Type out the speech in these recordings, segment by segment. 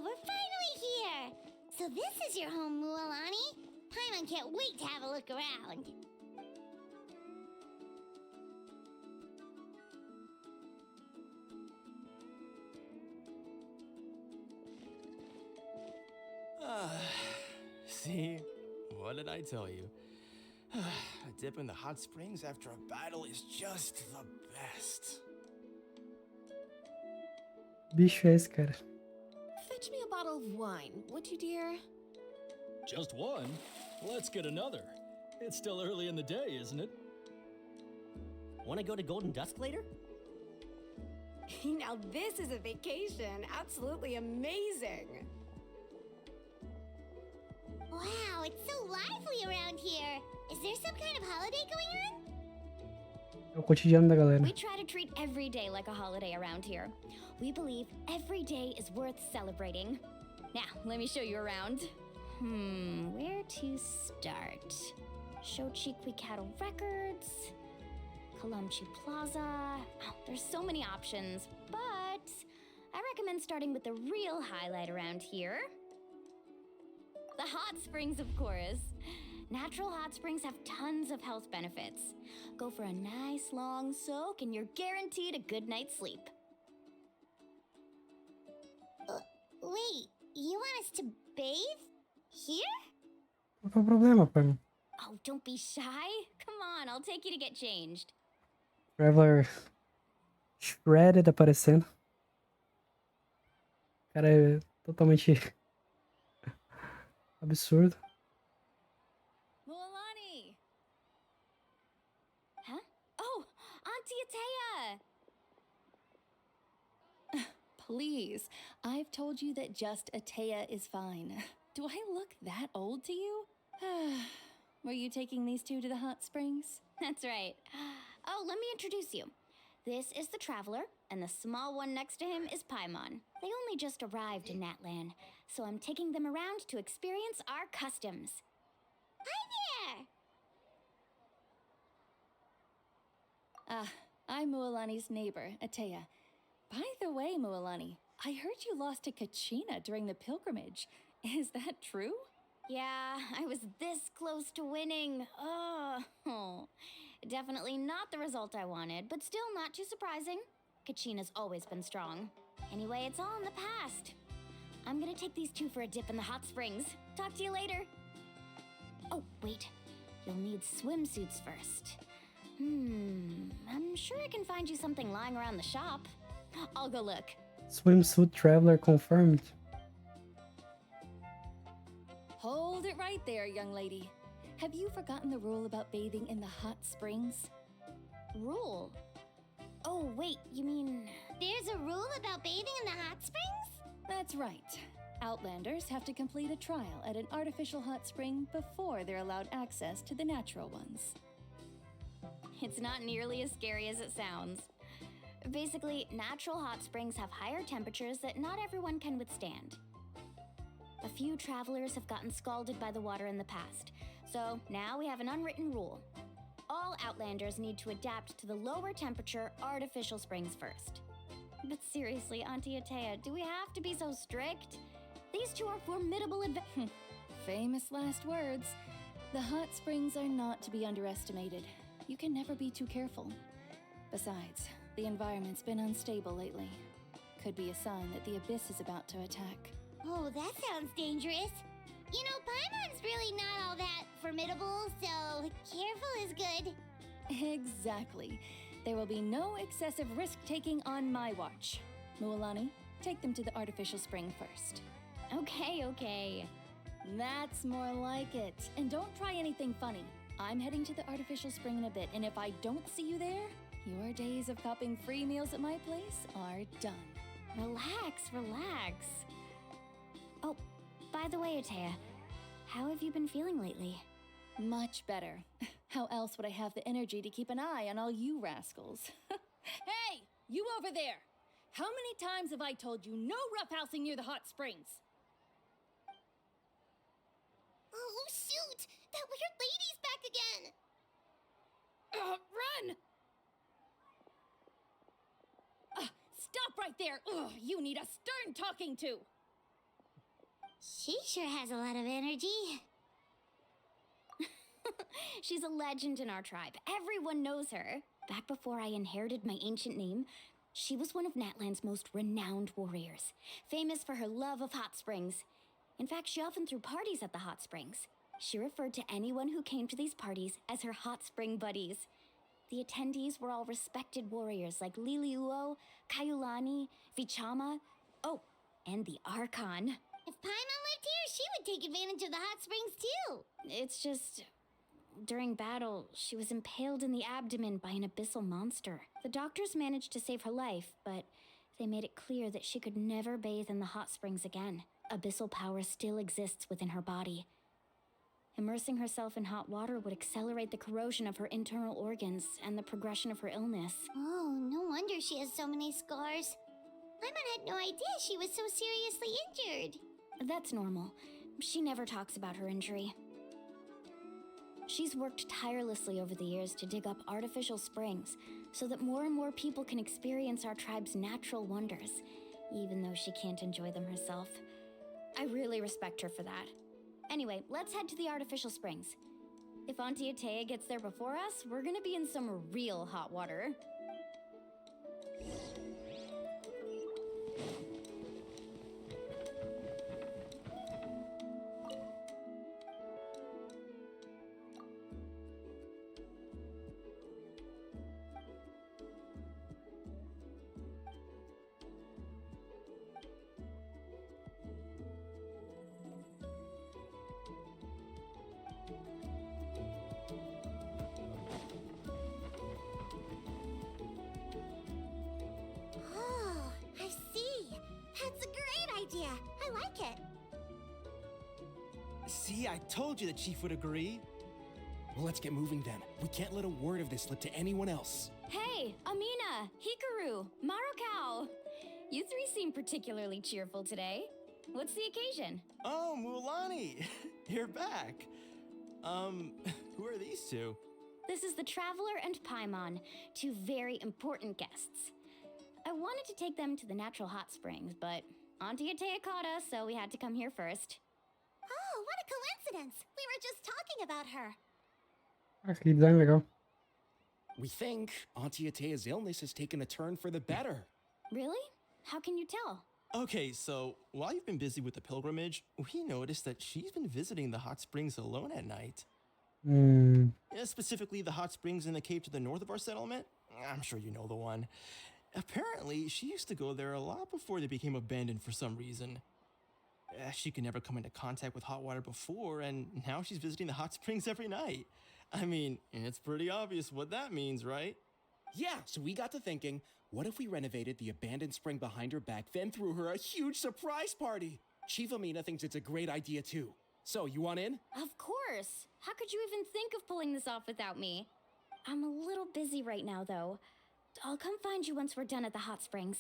we're finally here! So this is your home, Mualani? Paimon can't wait to have a look around. See? What did I tell you? A dip in the hot springs after a battle is just the best. Bicho é esse, cara? Fetch me a bottle of wine, would you, dear? Just one? Let's get another. It's still early in the day, isn't it? Want to go to Golden Dusk later? Now this is a vacation. Absolutely amazing. Wow, it's so lively around here. Is there some kind of holiday going on? É o cotidiano da galera. We try to treat every day like a holiday around here. We believe every day is worth celebrating. Now, let me show you around. Where to start? Shochiqui Cattle Records, Kalumchi Plaza. Oh, there's so many options, but I recommend starting with the real highlight around here. The hot springs, of course. Natural hot springs have tons of health benefits. Go for a nice long soak and you're guaranteed a good night's sleep. Wait, you want us to bathe? Here? Qual que é o problema, pai? Oh, don't be shy. Come on, I'll take you to get changed. Traveler shredded aparecendo. Cara, é totalmente absurdo. Mualani! Huh? Oh, Auntie Atea! Please, I've told you that just Atea is fine. Do I look that old to you? Were you taking these two to the hot springs? That's right. Oh, let me introduce you. This is the Traveler, and the small one next to him is Paimon. They only just arrived in Natlan, so I'm taking them around to experience our customs. Hi there! I'm Mualani's neighbor, Atea. By the way, Mualani, I heard you lost to Kachina during the pilgrimage. Is that true? Yeah, I was this close to winning. Oh, definitely not the result I wanted, but still not too surprising. Kachina's always been strong. Anyway, it's all in the past. I'm gonna take these two for a dip in the hot springs. Talk to you later. Oh, wait. You'll need swimsuits first. I'm sure I can find you something lying around the shop. I'll go look. Swimsuit Traveler confirmed. Hold it right there, young lady. Have you forgotten the rule about bathing in the hot springs? Rule? Oh, wait, you mean... There's a rule about bathing in the hot springs? That's right. Outlanders have to complete a trial at an artificial hot spring before they're allowed access to the natural ones. It's not nearly as scary as it sounds. Basically, natural hot springs have higher temperatures that not everyone can withstand. A few travelers have gotten scalded by the water in the past, so now we have an unwritten rule. All Outlanders need to adapt to the lower temperature artificial springs first. But seriously, Auntie Atea, do we have to be so strict? These two are formidable Famous last words. The hot springs are not to be underestimated. You can never be too careful. Besides, the environment's been unstable lately. Could be a sign that the Abyss is about to attack. Oh, that sounds dangerous. You know, Paimon's really not all that formidable, so careful is good. Exactly. There will be no excessive risk-taking on my watch. Mualani, take them to the artificial spring first. Okay. That's more like it. And don't try anything funny. I'm heading to the artificial spring in a bit, and if I don't see you there, your days of copping free meals at my place are done. Relax. Oh, by the way, Atea, how have you been feeling lately? Much better. How else would I have the energy to keep an eye on all you rascals? Hey, you over there! How many times have I told you no roughhousing near the hot springs? Oh, shoot! That weird lady's back again! Run! Stop right there! You need a stern talking to! She sure has a lot of energy. She's a legend in our tribe. Everyone knows her. Back before I inherited my ancient name, she was one of Natlan's most renowned warriors, famous for her love of hot springs. In fact, she often threw parties at the hot springs. She referred to anyone who came to these parties as her hot spring buddies. The attendees were all respected warriors like Liliuo, Kaiulani, Vichama, oh, and the Archon. If Paimon lived here, she would take advantage of the hot springs too. It's just, during battle, she was impaled in the abdomen by an abyssal monster. The doctors managed to save her life, but they made it clear that she could never bathe in the hot springs again. Abyssal power still exists within her body. Immersing herself in hot water would accelerate the corrosion of her internal organs and the progression of her illness. Oh, no wonder she has so many scars. Paimon had no idea she was so seriously injured. That's normal. She never talks about her injury. She's worked tirelessly over the years to dig up artificial springs so that more and more people can experience our tribe's natural wonders, even though she can't enjoy them herself. I really respect her for that. Anyway, let's head to the artificial springs. If Auntie Atea gets there before us, we're gonna be in some real hot water. Oh, I see. That's a great idea. I like it. See, I told you the chief would agree. Well, let's get moving then. We can't let a word of this slip to anyone else. Hey, Amina, Hikaru, Marukao. You three seem particularly cheerful today. What's the occasion? Oh, Mualani, you're back. Who are these two? This is the Traveler and Paimon, two very important guests. I wanted to take them to the natural hot springs, but Auntie Atea caught us, so we had to come here first. Oh, what a coincidence. We were just talking about her. Ah, que design legal. We think Auntie Atea's illness has taken a turn for the better. Really? How can you tell? Okay, so while you've been busy with the pilgrimage, we noticed that she's been visiting the hot springs alone at night. Hmm. Yeah, specifically the hot springs in the cave to the north of our settlement. I'm sure you know the one. Apparently, she used to go there a lot before they became abandoned for some reason. She could never come into contact with hot water before, and now she's visiting the hot springs every night. I mean, it's pretty obvious what that means, right? Yeah, so we got to thinking, what if we renovated the abandoned spring behind her back, then threw her a huge surprise party? Chief Amina thinks it's a great idea too. So, you want in? Of course! How could you even think of pulling this off without me? I'm a little busy right now, though. I'll come find you once we're done at the hot springs.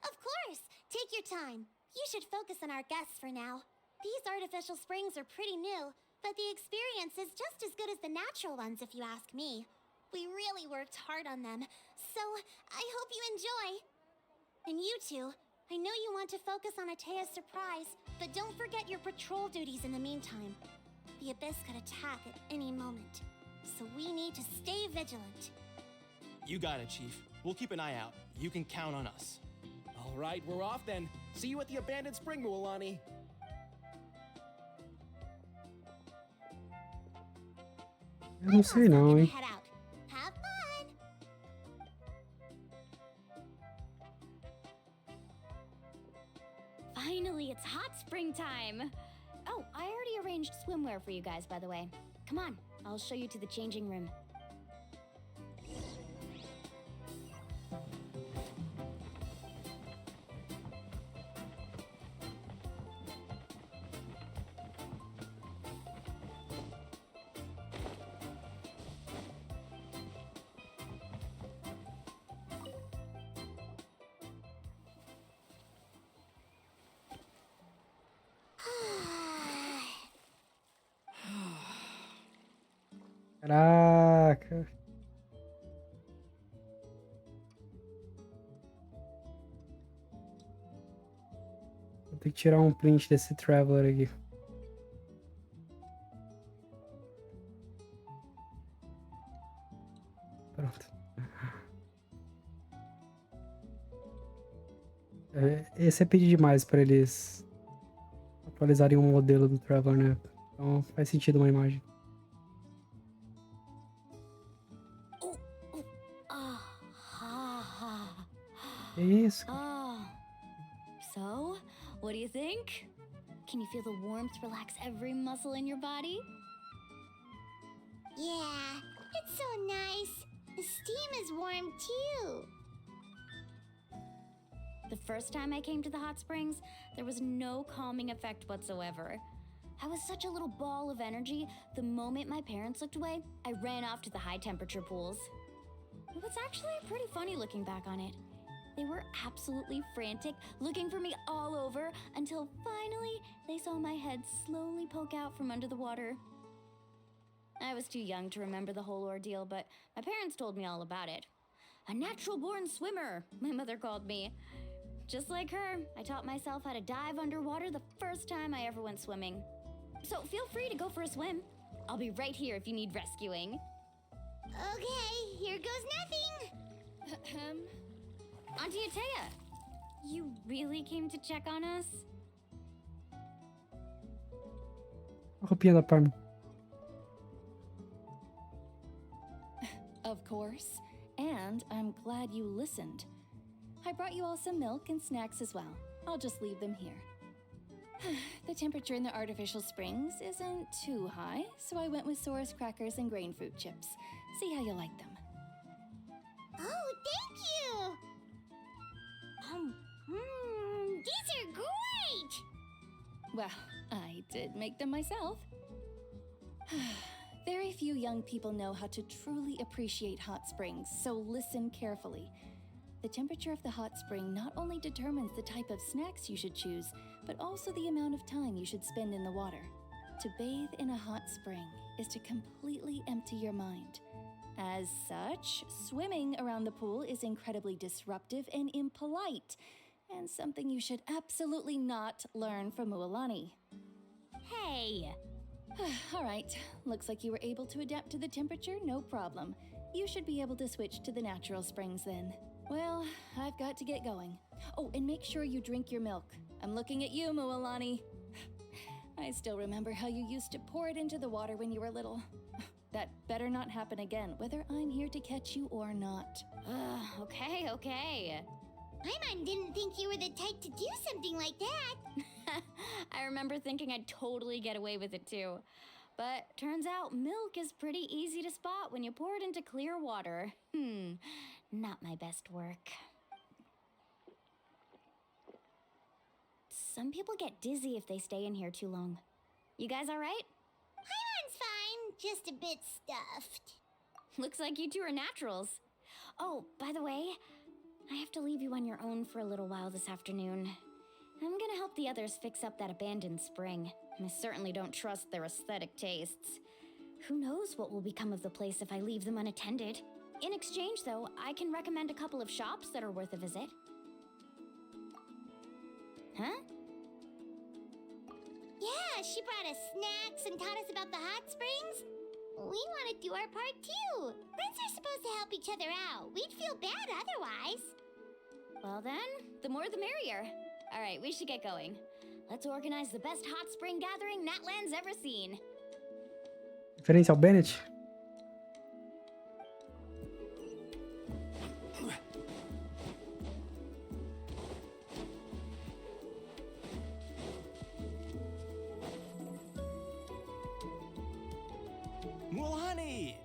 Of course. Take your time. You should focus on our guests for now. These artificial springs are pretty new, but the experience is just as good as the natural ones if you ask me. We really worked hard on them, so I hope you enjoy. And you two, I know you want to focus on Atea's surprise, but don't forget your patrol duties in the meantime. The Abyss could attack at any moment, so we need to stay vigilant. You got it, Chief. We'll keep an eye out. You can count on us. All right, we're off then. See you at the abandoned spring, Mualani. Eu não sei não, hein? Head out. Have fun! Finally, it's hot spring time! Oh, I already arranged swimwear for you guys, by the way. Come on, I'll show you to the changing room. Caraca. Vou ter que tirar um print desse Traveler aqui. Pronto. Esse é pedir demais para eles atualizarem o modelo do Traveler, né? Então faz sentido uma imagem. Que isso? Oh. So, what do you think? Can you feel the warmth relax every muscle in your body? Yeah, it's so nice. The steam is warm too. The first time I came to the hot springs, there was no calming effect whatsoever. I was such a little ball of energy, the moment my parents looked away, I ran off to the high temperature pools. It was actually pretty funny looking back on it. They were absolutely frantic, looking for me all over, until finally they saw my head slowly poke out from under the water. I was too young to remember the whole ordeal, but my parents told me all about it. A natural-born swimmer, my mother called me. Just like her, I taught myself how to dive underwater the first time I ever went swimming. So feel free to go for a swim. I'll be right here if you need rescuing. Okay, here goes nothing. Auntie Atea, you really came to check on us? A roupinha da Parma. Of course. And I'm glad you listened. I brought you all some milk and snacks as well. I'll just leave them here. The temperature in the artificial springs isn't too high, so I went with Saurus crackers and grain fruit chips. See how you like them. Oh, thank you. These are great. Well, I did make them myself. Very few young people know how to truly appreciate hot springs, so listen carefully. The temperature of the hot spring not only determines the type of snacks you should choose, but also the amount of time you should spend in the water. To bathe in a hot spring is to completely empty your mind. As such, swimming around the pool is incredibly disruptive and impolite, and something you should absolutely not learn from Mualani. Hey! All right, looks like you were able to adapt to the temperature, no problem. You should be able to switch to the natural springs then. Well, I've got to get going. Oh, and make sure you drink your milk. I'm looking at you, Mualani. I still remember how you used to pour it into the water when you were little. That better not happen again, whether I'm here to catch you or not. Okay. Paimon didn't think you were the type to do something like that. I remember thinking I'd totally get away with it too. But turns out milk is pretty easy to spot when you pour it into clear water. Not my best work. Some people get dizzy if they stay in here too long. You guys all right? Paimon's fine, just a bit stuffed. Looks like you two are naturals. Oh, by the way, I have to leave you on your own for a little while this afternoon. I'm gonna help the others fix up that abandoned spring. I certainly don't trust their aesthetic tastes. Who knows what will become of the place if I leave them unattended? In exchange, though, I can recommend a couple of shops that are worth a visit. Huh? Yeah, she brought us snacks and taught us about the hot springs. We want to do our part too. Friends are supposed to help each other out. We'd feel bad otherwise. Well then, the more the merrier. All right, we should get going. Let's organize the best hot spring gathering Natlan's ever seen. Referência ao Bennett? Mualani!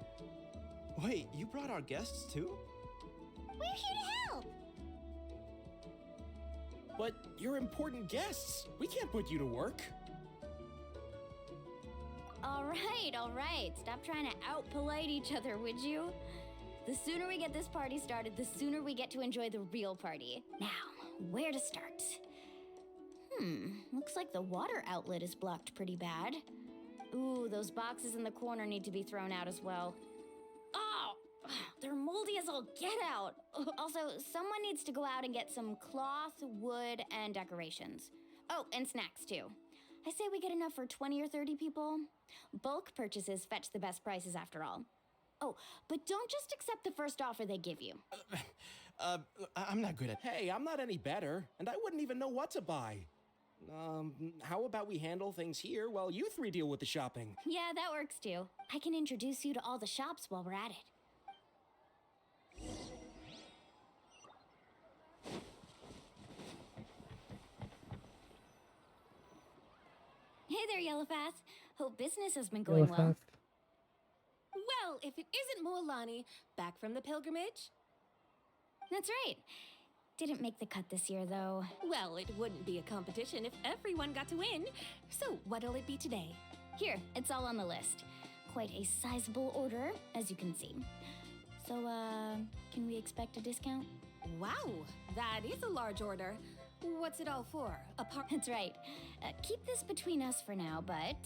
Wait, you brought our guests too? We're here to help. But you're important guests. We can't put you to work. All right. Stop trying to out-polite each other, would you? The sooner we get this party started, the sooner we get to enjoy the real party. Now, where to start? Looks like the water outlet is blocked pretty bad. Ooh, those boxes in the corner need to be thrown out as well. Oh, they're moldy as all get out. Also, someone needs to go out and get some cloth, wood, and decorations. Oh, and snacks too. I say we get enough for 20 or 30 people. Bulk purchases fetch the best prices after all. Oh, but don't just accept the first offer they give you. I'm not good at. Hey, I'm not any better, and I wouldn't even know what to buy. How about we handle things here while you three deal with the shopping? Yeah, that works too. I can introduce you to all the shops while we're at it. Hey there, Yellowpath. Hope business has been going well. Yellowpath. Well, if it isn't Mualani, back from the pilgrimage? That's right. Didn't make the cut this year, though. Well, it wouldn't be a competition if everyone got to win. So, what'll it be today? Here, it's all on the list. Quite a sizable order, as you can see. So, can we expect a discount? Wow, that is a large order. What's it all for? That's right. Keep this between us for now, but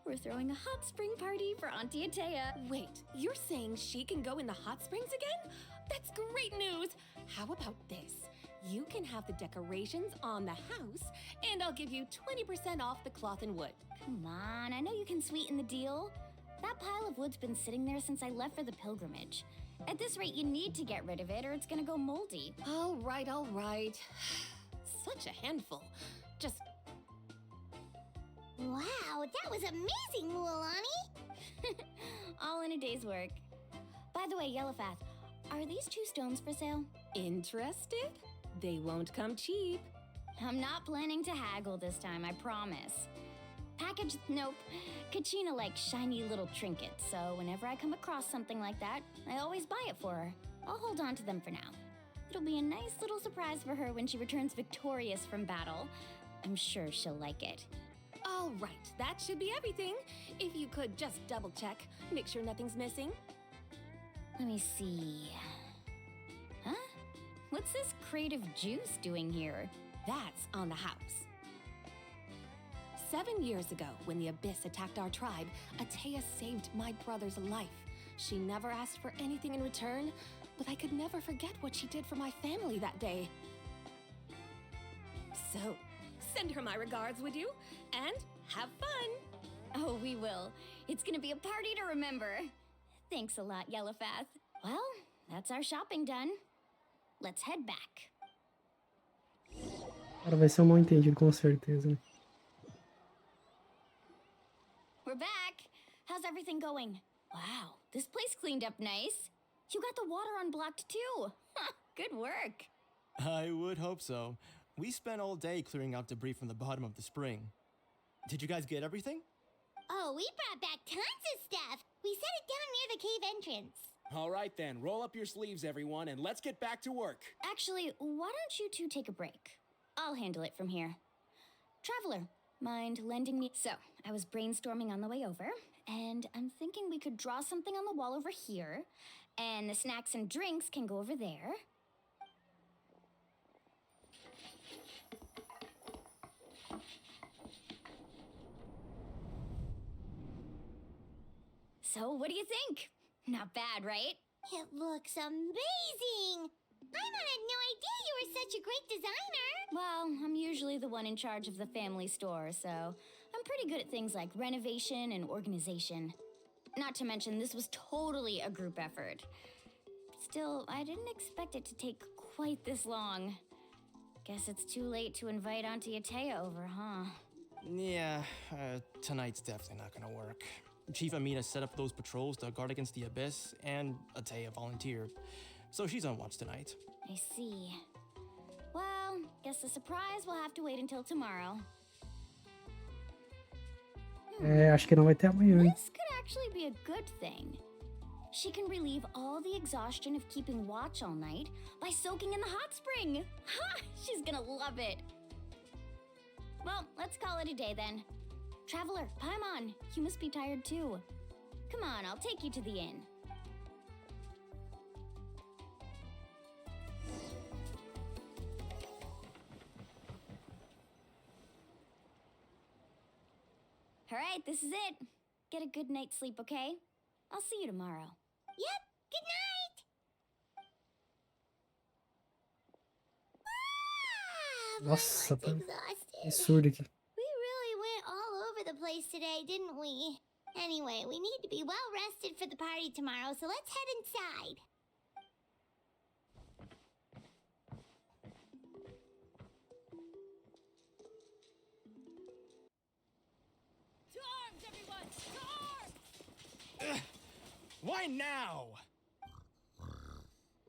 we're throwing a hot spring party for Auntie Atea. Wait, you're saying she can go in the hot springs again? That's great news! How about this? You can have the decorations on the house, and I'll give you 20% off the cloth and wood. Come on, I know you can sweeten the deal. That pile of wood's been sitting there since I left for the pilgrimage. At this rate, you need to get rid of it or it's gonna go moldy. All right, all right. Such a handful. Just... Wow, that was amazing, Mualani! All in a day's work. By the way, Yellowpath, are these 2 stones for sale? Interested? They won't come cheap. I'm not planning to haggle this time, I promise. Package, nope. Kachina likes shiny little trinkets, so whenever I come across something like that, I always buy it for her. I'll hold on to them for now. It'll be a nice little surprise for her when she returns victorious from battle. I'm sure she'll like it. All right, that should be everything. If you could just double check, make sure nothing's missing. Let me see. Huh? What's this crate of juice doing here? That's on the house. 7 years ago, when the Abyss attacked our tribe, Atea saved my brother's life. She never asked for anything in return, but I could never forget what she did for my family that day. So, send her my regards, would you? And have fun! Oh, we will. It's gonna be a party to remember. Thanks a lot, Yellowpath. Well, that's our shopping done. Let's head back. Cara, vai ser um mal entendido, com certeza. We're back. How's everything going? Wow, this place cleaned up nice. You got the water unblocked too. Good work. I would hope so. We spent all day clearing out debris from the bottom of the spring. Did you guys get everything? Oh, we brought back tons of stuff. We set it down near the cave entrance. All right then, roll up your sleeves, everyone, and let's get back to work. Actually, why don't you 2 take a break? I'll handle it from here. Traveler, mind lending me... So, I was brainstorming on the way over, and I'm thinking we could draw something on the wall over here, and the snacks and drinks can go over there. So, what do you think? Not bad, right? It looks amazing! Paimon had no idea you were such a great designer! Well, I'm usually the one in charge of the family store, so I'm pretty good at things like renovation and organization. Not to mention, this was totally a group effort. Still, I didn't expect it to take quite this long. Guess it's too late to invite Auntie Atea over, huh? Yeah, tonight's definitely not gonna work. Chief Amina set up those patrols to guard against the Abyss, and Atea volunteered. So she's on watch tonight. I see. Well, guess the surprise will have to wait until tomorrow. É, acho que não vai ter amanhã, hein? This could actually be a good thing. She can relieve all the exhaustion of keeping watch all night by soaking in the hot spring. Ha! She's gonna love it. Well, let's call it a day then. Traveler, Paimon, you must be tired too. Come on, I'll take you to the inn. All right, this is it. Get a good night's sleep, okay? I'll see you tomorrow. Yep, good night! Ah, my Nossa, mind's exhausted. Absurdo aqui. We really went all over the place today, didn't we? Anyway, we need to be well rested for the party tomorrow, so let's head inside. To arms, everyone! To arms! Why now?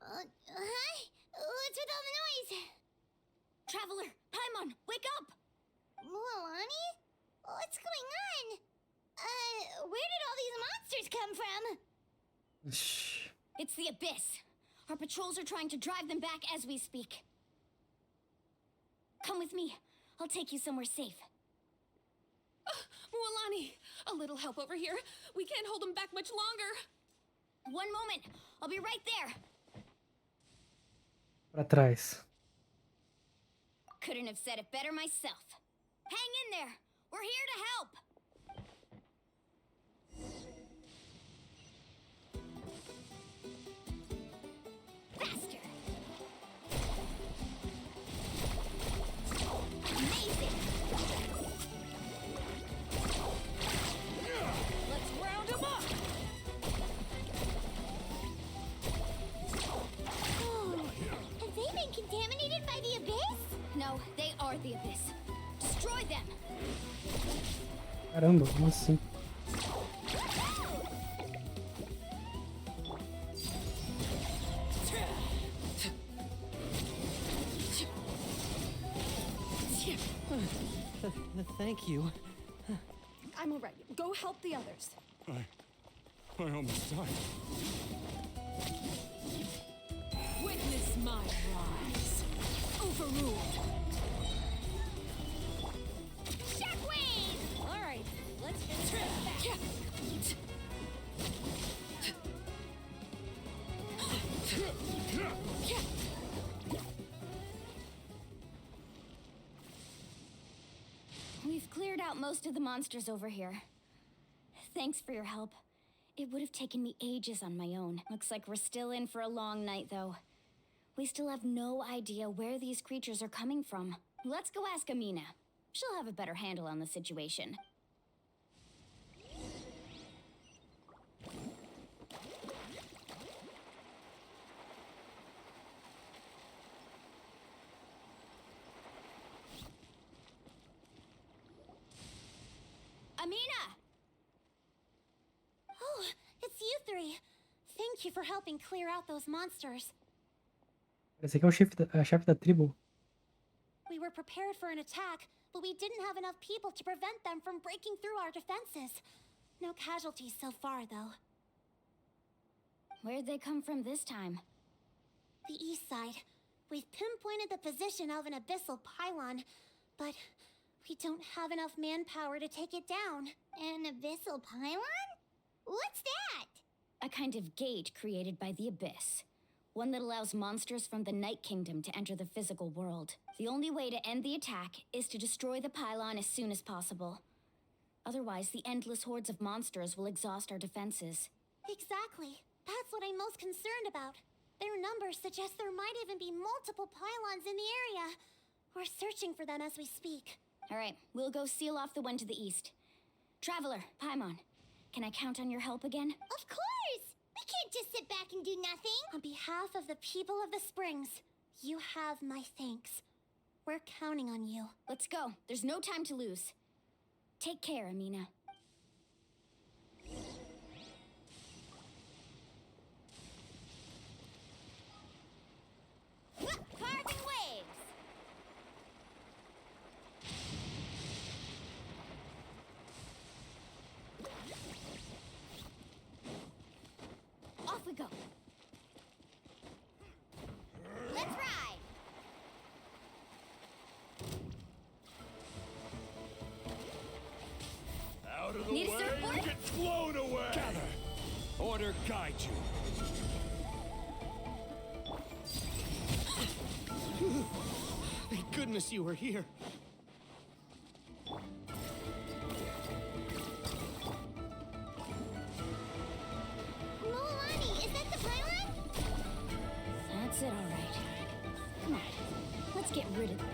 Hi? What's with all the noise? Traveler, Paimon, wake up! Mualani? What's going on? Where did all these monsters come from? Shh. It's the Abyss. Our patrols are trying to drive them back as we speak. Come with me. I'll take you somewhere safe. Mualani, a little help over here. We can't hold them back much longer. One moment. I'll be right there. Pra trás. Couldn't have said it better myself. Hang in there. We're here to help. Faster. Amazing. Let's round them up. Oh, have they been contaminated by the Abyss? No, they are the Abyss. Destroy them. Caramba, como assim? Thank you. I'm all right. Go help the others. I almost died. Witness my rise. Overruled. Shockwave! All right, let's get this back. We've cleared out most of the monsters over here. Thanks for your help. It would have taken me ages on my own. Looks like we're still in for a long night, though. We still have no idea where these creatures are coming from. Let's go ask Amina. She'll have a better handle on the situation. Amina! Oh, it's you three. Thank you for helping clear out those monsters. Esse aqui é o chefe da tribo. We were prepared for an attack, but we didn't have enough people to prevent them from breaking through our defenses. No casualties so far, though. Where'd they come from this time? The east side. We've pinpointed the position of an abyssal pylon, but we don't have enough manpower to take it down. An abyssal pylon? What's that? A kind of gate created by the Abyss. One that allows monsters from the Night Kingdom to enter the physical world. The only way to end the attack is to destroy the pylon as soon as possible. Otherwise, the endless hordes of monsters will exhaust our defenses. Exactly. That's what I'm most concerned about. Their numbers suggest there might even be multiple pylons in the area. We're searching for them as we speak. All right, we'll go seal off the one to the east. Traveler, Paimon, can I count on your help again? Of course! We can't just sit back and do nothing. On behalf of the people of the Springs, you have my thanks. We're counting on you. Let's go. There's no time to lose. Take care, Amina. Parting waves! Off we go. Let's ride! Out of the Need a way, surfboard? you get blown away! Gather. Order guide you. Thank goodness you were here. Mualani, is that the pylon? That's it, all right. Come on, let's get rid of them.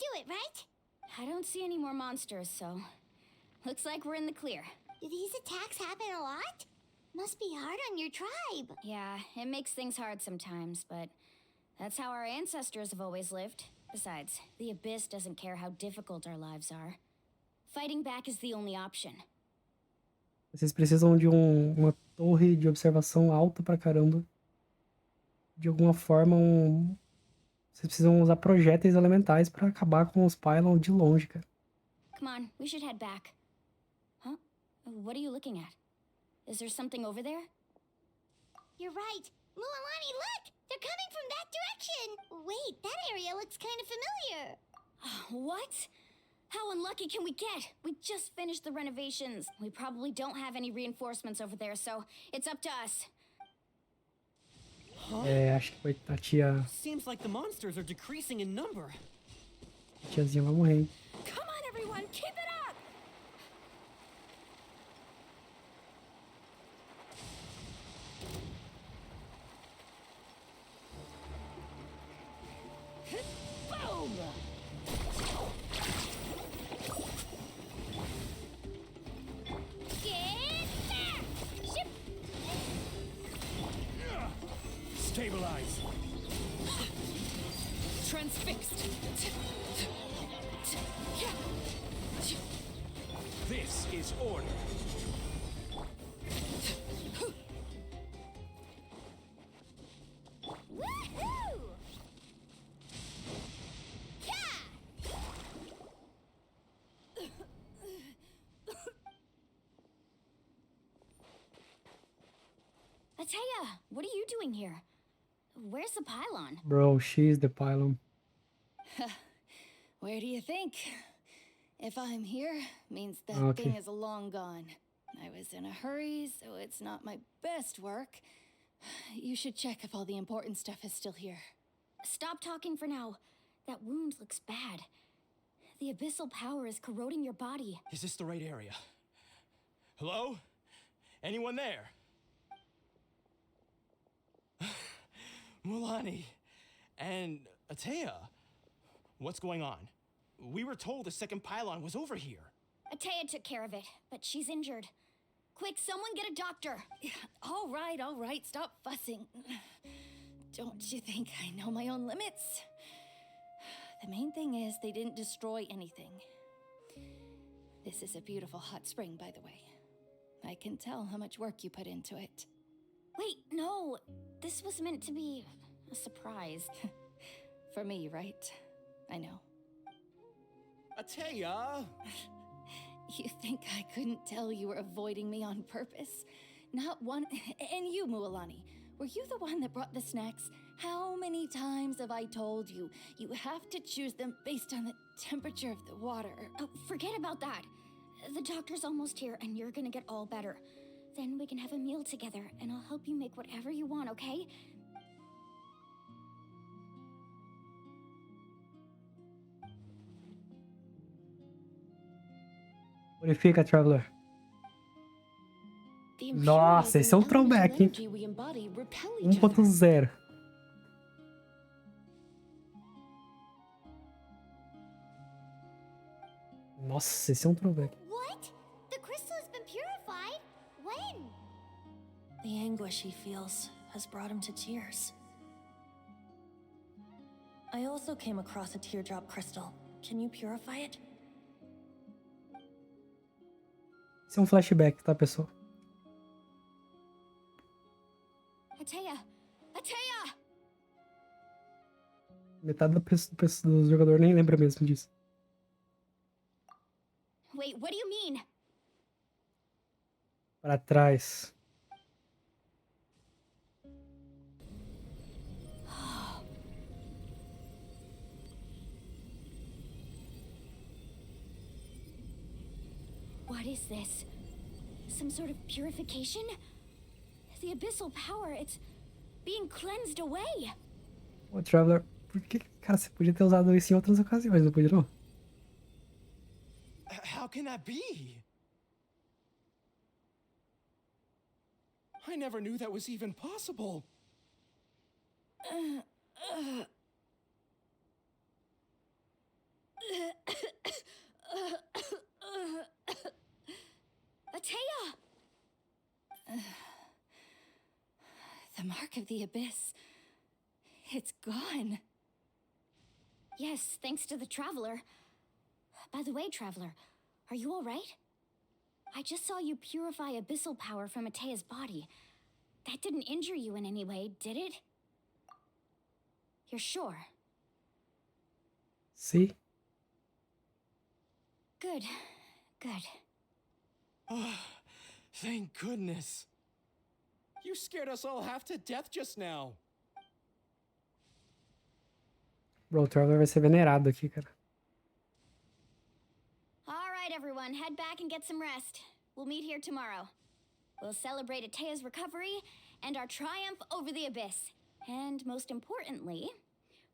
do it, right? I don't see any more monsters, so looks like we're in the clear. Do these attacks happen a lot? Must be hard on your tribe. Yeah, it makes things hard sometimes, but that's how our ancestors have always lived. Besides, the Abyss doesn't care how difficult our lives are. Fighting back is the only option. Vocês precisam de uma torre de observação alta pra caramba. De alguma forma, vocês precisam usar projéteis elementais pra acabar com os pylons de longe, cara. Come on, we should head back. Huh? What are you looking at? Is there something over there? You're right. Mualani, look! They're coming from that direction! Wait, that area looks kind of familiar. What? How unlucky can we get? We just finished the renovations. We probably don't have any reinforcements over there, so it's up to us. É, acho que foi a tia... Seems like the monsters are decreasing in number. A tiazinha vai morrer, hein? Come on, everyone, keep it up! Boom! Stabilize. Transfixed. This is order. Woohoo! Atea, what are you doing here? Where's the pylon? Bro, she's the pylon. Where do you think? If I'm here, means that Okay. thing is long gone. I was in a hurry, so it's not my best work. You should check if all the important stuff is still here. Stop talking for now. That wound looks bad. The abyssal power is corroding your body. Is this the right area? Hello? Anyone there? Mualani and Atea, what's going on? We were told the second pylon was over here. Atea took care of it, but she's injured. Quick, someone get a doctor. All right, stop fussing. Don't you think I know my own limits? The main thing is they didn't destroy anything. This is a beautiful hot spring, by the way. I can tell how much work you put into it. Wait, no. This was meant to be a surprise. For me, right? I know. Atea! You think I couldn't tell you were avoiding me on purpose? Not one... And you, Mualani, were you the one that brought the snacks? How many times have I told you? You have to choose them based on the temperature of the water. Oh, forget about that. The doctor's almost here, and you're gonna get all better. Then we can have a meal together, and I'll help you make whatever you want, okay? Purifica, Traveler. The Nossa, esse é um Trowback, hein? energy we embody repel each other. 1.0. Nossa, esse é um Trowback. What? The crystal has been purified? When? The anguish he feels has brought him to tears. I also came across a teardrop crystal. Can you purify it? Esse é um flashback, tá, pessoal? Atea! Atea! Metade do jogador nem lembra mesmo disso. Wait, what do you mean? Pra trás. What is this? Some sort of purification? The abyssal power, it's being cleansed away. Ô, Traveler, por que... Cara, você podia ter usado isso em outras ocasiões, não podia, não? How can that be? I never knew that was even possible. the abyss. It's gone. Yes, thanks to the Traveler. By the way, Traveler, are you alright? I just saw you purify abyssal power from Atea's body. That didn't injure you in any way, did it? You're sure? See? Good. Good. Oh, thank goodness. You scared us all half to death just now. Bro, o Traveler vai ser venerado aqui, cara. Alright, everyone, head back and get some rest. We'll meet here tomorrow. We'll celebrate Atea's recovery and our triumph over the abyss. And most importantly,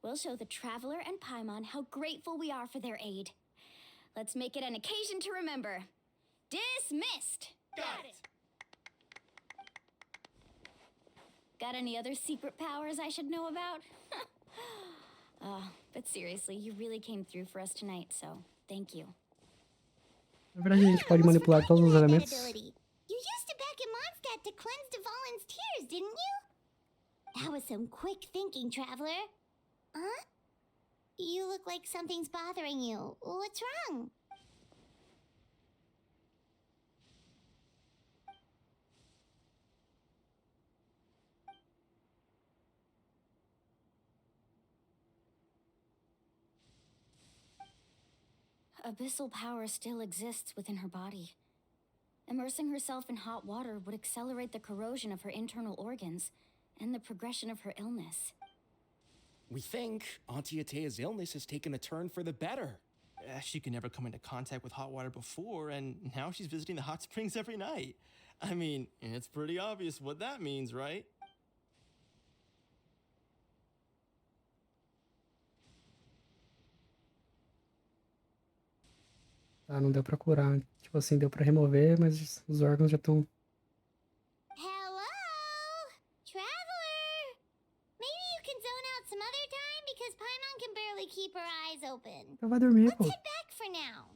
we'll show the Traveler and Paimon how grateful we are for their aid. Let's make it an occasion to remember. Dismissed! Got it! Got any other secret powers I should know about? But seriously, you really came through for us tonight, so thank you. Na verdade, a gente pode manipular todos os elementos. You used to back in Mondstadt to cleanse Dvalin's tears, didn't you? That was some quick thinking, Traveler. Huh? You look like something's bothering you. What's wrong? Abyssal power still exists within her body. Immersing herself in hot water would accelerate the corrosion of her internal organs and the progression of her illness. We think Auntie Atea's illness has taken a turn for the better. She could never come into contact with hot water before, and now she's visiting the hot springs every night. I mean, it's pretty obvious what that means, right? Tá, não deu pra curar. Tipo assim, deu pra remover, mas os órgãos já estão... Hello? Traveler? Maybe you can zone out some other time because Paimon can barely keep her eyes open. Então vai dormir, pô. Let's head back for now.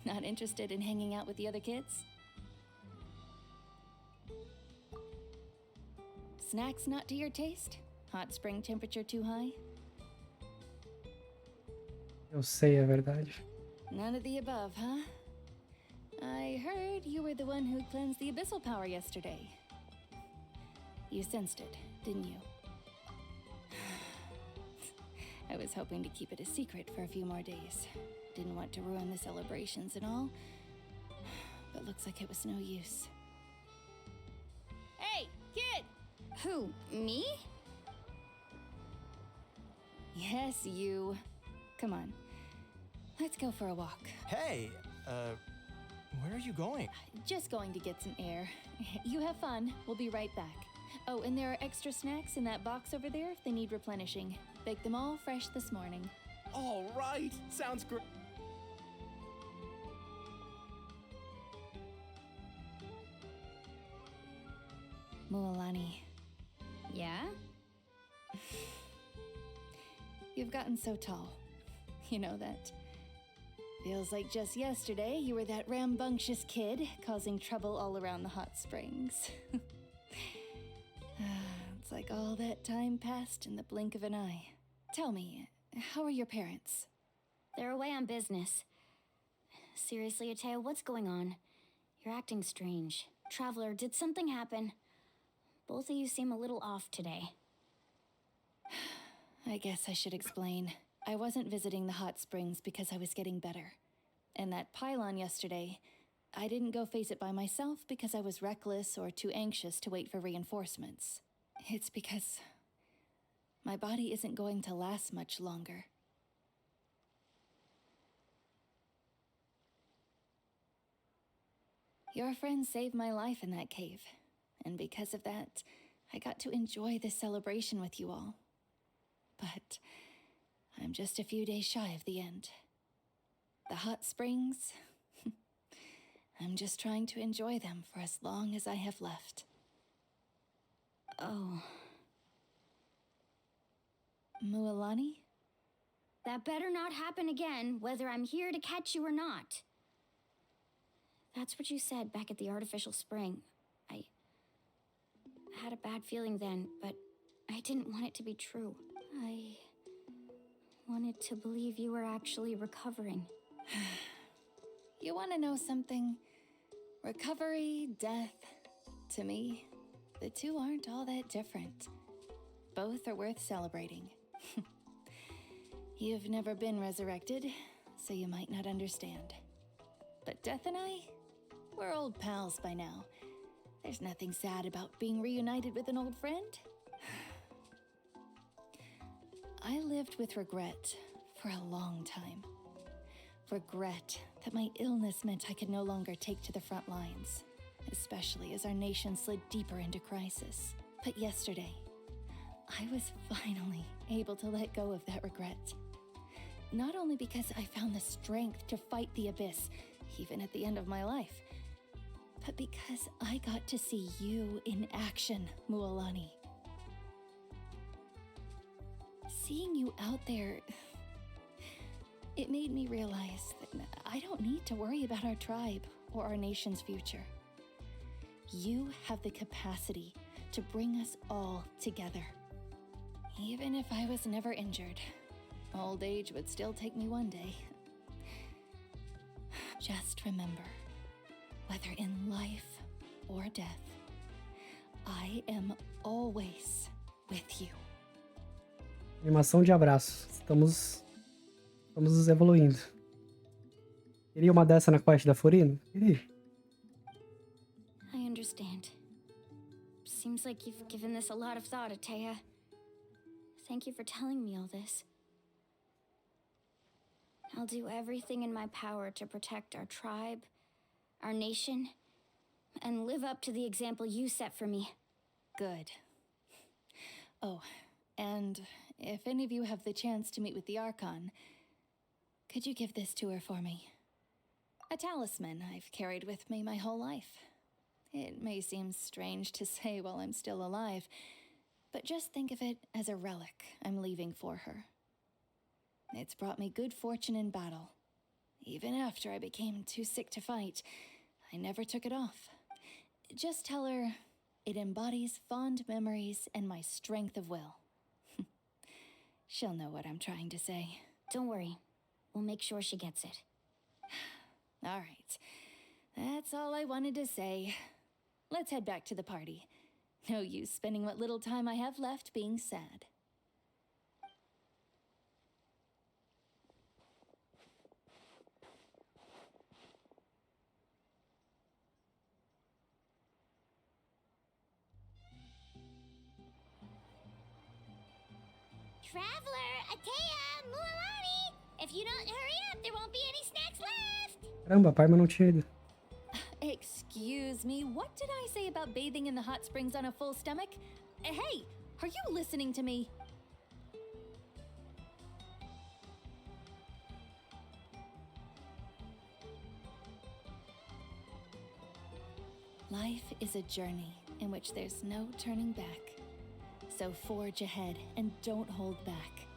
Not interested in hanging out with the other kids? Snacks not to your taste? Hot spring temperature too high? Eu sei a verdade. None of the above, huh? I heard you were the one who cleansed the abyssal power yesterday. You sensed it, didn't you? I was hoping to keep it a secret for a few more days. Didn't want to ruin the celebrations and all, but looks like it was no use. Hey, kid! Who, me? Yes, you. Come on. Let's go for a walk. Hey, where are you going? Just going to get some air. You have fun. We'll be right back. Oh, and there are extra snacks in that box over there if they need replenishing. Baked them all fresh this morning. All right, sounds great. Mualani, Yeah? you've gotten so tall. You know that. Feels like just yesterday you were that rambunctious kid causing trouble all around the hot springs. It's like all that time passed in the blink of an eye. Tell me, how are your parents? They're away on business. Seriously, Atea, what's going on? You're acting strange. Traveler, did something happen? Both of you seem a little off today. I guess I should explain. I wasn't visiting the hot springs because I was getting better. And that pylon yesterday, I didn't go face it by myself because I was reckless or too anxious to wait for reinforcements. It's because my body isn't going to last much longer. Your friend saved my life in that cave. and because of that, I got to enjoy this celebration with you all. But I'm just a few days shy of the end. The hot springs, I'm just trying to enjoy them for as long as I have left. Oh. Mualani? That better not happen again, whether I'm here to catch you or not. That's what you said back at the artificial spring. I had a bad feeling then, but I didn't want it to be true. I wanted to believe you were actually recovering. You want to know something? Recovery, death, to me, the two aren't all that different. Both are worth celebrating. You've never been resurrected, so you might not understand. But Death and I, we're old pals by now. There's nothing sad about being reunited with an old friend. I lived with regret for a long time. Regret that my illness meant I could no longer take to the front lines, especially as our nation slid deeper into crisis. But yesterday, I was finally able to let go of that regret. Not only because I found the strength to fight the abyss, even at the end of my life, but because I got to see you in action, Mualani. Seeing you out there, it made me realize that I don't need to worry about our tribe or our nation's future. You have the capacity to bring us all together. Even if I was never injured, old age would still take me one day. Just remember, whether in life or death, I am always with you. Animação de abraço. Estamos evoluindo. Queria uma dessa na quest da Furino? Queria. I understand. Seems like you've given this a lot of thought, Atea. Thank you for telling me all this. I'll do everything in my power to protect our tribe, our nation, and live up to the example you set for me. Good. Oh, and if any of you have the chance to meet with the Archon, could you give this to her for me? A talisman I've carried with me my whole life. It may seem strange to say while I'm still alive, but just think of it as a relic I'm leaving for her. It's brought me good fortune in battle. Even after I became too sick to fight, I never took it off. Just tell her it embodies fond memories and my strength of will. She'll know what I'm trying to say. Don't worry. We'll make sure she gets it. All right. That's all I wanted to say. Let's head back to the party. No use spending what little time I have left being sad. Traveler, Atea, Mualani! If you don't hurry up, there won't be any snacks left! Caramba, a Parma não tinha ido. Excuse me, what did I say about bathing in the hot springs on a full stomach? Hey, are you listening to me? Life is a journey in which there's no turning back. So forge ahead and don't hold back.